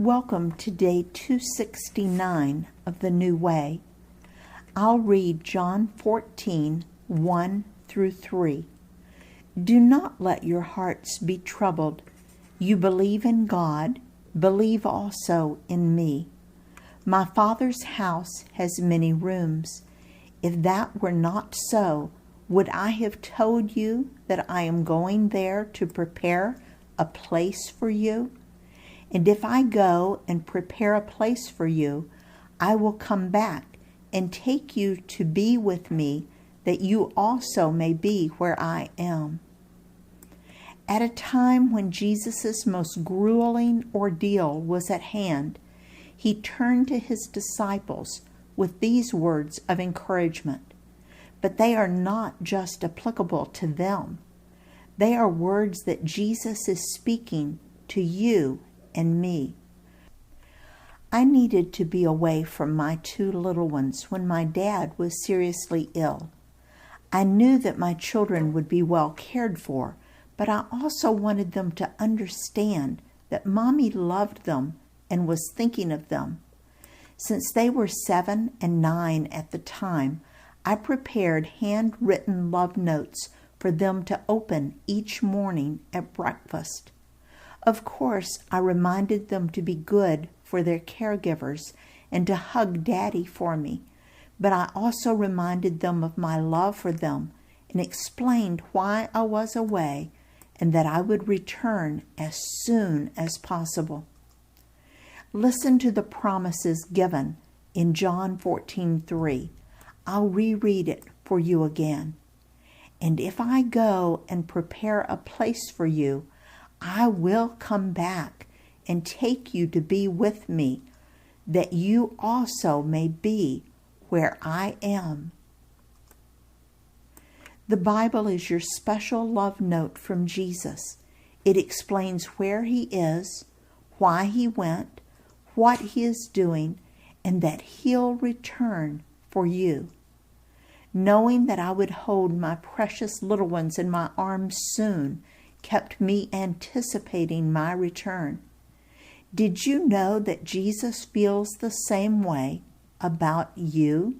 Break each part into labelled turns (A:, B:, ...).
A: Welcome to day 269 of the New Way. I'll read John 14, 1 through 3. Do not let your hearts be troubled. You believe in God, believe also in me. My Father's house has many rooms. If that were not so, would I have told you that I am going there to prepare a place for you? And if I go and prepare a place for you, I will come back and take you to be with me, that you also may be where I am. At a time when Jesus' most grueling ordeal was at hand, he turned to his disciples with these words of encouragement. But they are not just applicable to them. They are words that Jesus is speaking to you and me. I needed to be away from my two little ones when my dad was seriously ill. I knew that my children would be well cared for, but I also wanted them to understand that Mommy loved them and was thinking of them. Since they were 7 and 9 at the time, I prepared handwritten love notes for them to open each morning at breakfast. Of course, I reminded them to be good for their caregivers and to hug Daddy for me, but I also reminded them of my love for them and explained why I was away and that I would return as soon as possible. Listen to the promises given in John 14:3. I'll reread it for you again. And if I go and prepare a place for you, I will come back and take you to be with me, that you also may be where I am. The Bible is your special love note from Jesus. It explains where he is, why he went, what he is doing, and that he'll return for you. Knowing that I would hold my precious little ones in my arms soon kept me anticipating my return. Did you know that Jesus feels the same way about you?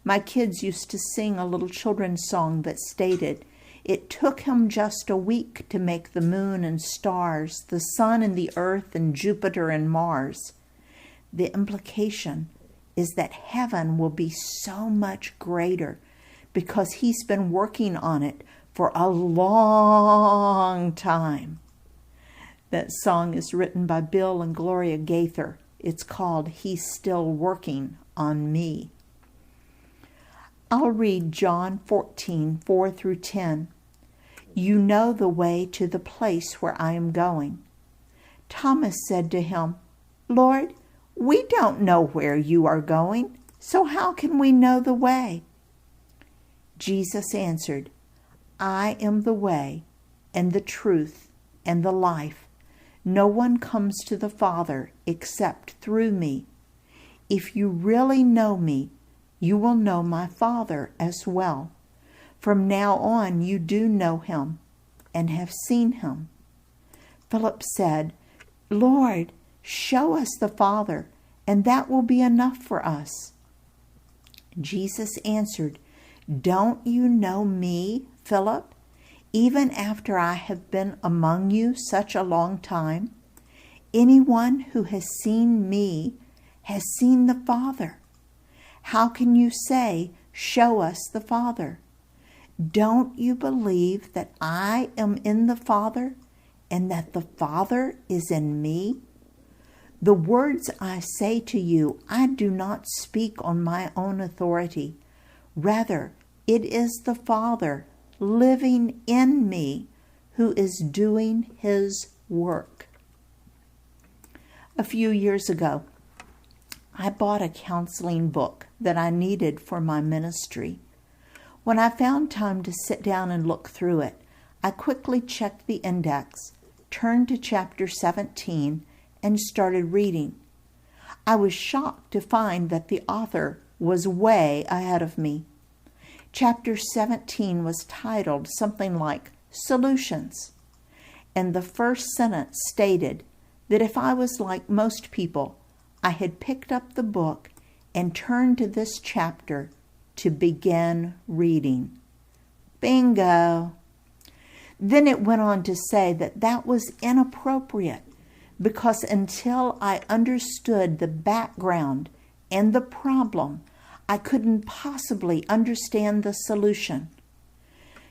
A: My kids used to sing a little children's song that stated, "It took him just a week to make the moon and stars, the sun and the earth and Jupiter and Mars." The implication is that heaven will be so much greater because he's been working on it for a long time. That song is written by Bill and Gloria Gaither. It's called He's Still Working on Me. I'll read John 14, 4 through 10. You know the way to the place where I am going. Thomas said to him, Lord, we don't know where you are going, so how can we know the way? Jesus answered, I am the way and the truth and the life. No one comes to the Father except through me. If you really know me, you will know my Father as well. From now on you do know him and have seen him. Philip said, Lord, show us the Father, and that will be enough for us. Jesus answered, Don't you know me, Philip? Even after I have been among you such a long time? Anyone who has seen me has seen the Father. How can you say, show us the Father? Don't you believe that I am in the Father and that the Father is in me? The words I say to you, I do not speak on my own authority. Rather, it is the Father living in me who is doing his work. A few years ago, I bought a counseling book that I needed for my ministry. When I found time to sit down and look through it, I quickly checked the index, turned to chapter 17, and started reading. I was shocked to find that the author was way ahead of me. Chapter 17 was titled something like Solutions, and the first sentence stated, that if I was like most people, I had picked up the book and turned to this chapter to begin reading. Bingo! Then it went on to say that that was inappropriate because until I understood the background and the problem, I couldn't possibly understand the solution.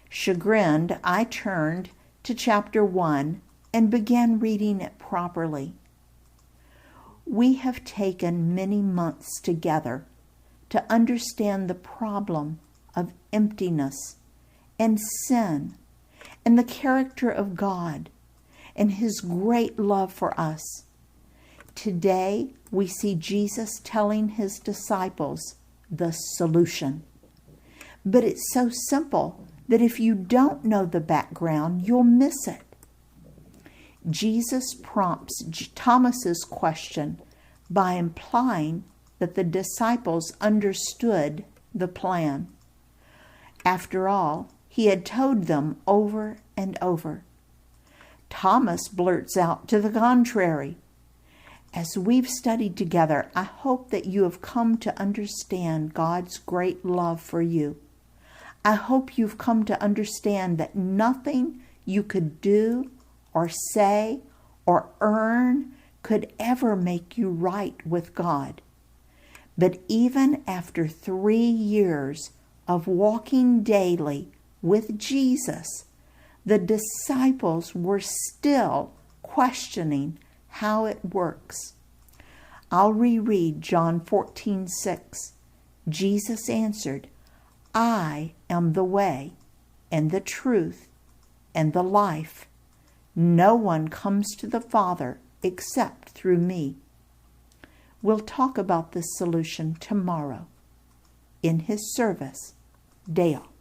A: Chagrined, I turned to chapter 1 and began reading it properly. We have taken many months together to understand the problem of emptiness and sin and the character of God and His great love for us. Today, we see Jesus telling His disciples the solution. But it's so simple that if you don't know the background, you'll miss it. Jesus prompts Thomas's question by implying that the disciples understood the plan. After all, He had told them over and over. Thomas blurts out to the contrary. As we've studied together, I hope that you have come to understand God's great love for you. I hope you've come to understand that nothing you could do or say or earn could ever make you right with God. But even after 3 years of walking daily with Jesus, the disciples were still questioning how it works. I'll reread John 14:6. Jesus answered, I am the way and the truth and the life. No one comes to the Father except through me. We'll talk about this solution tomorrow. In His service, Dale.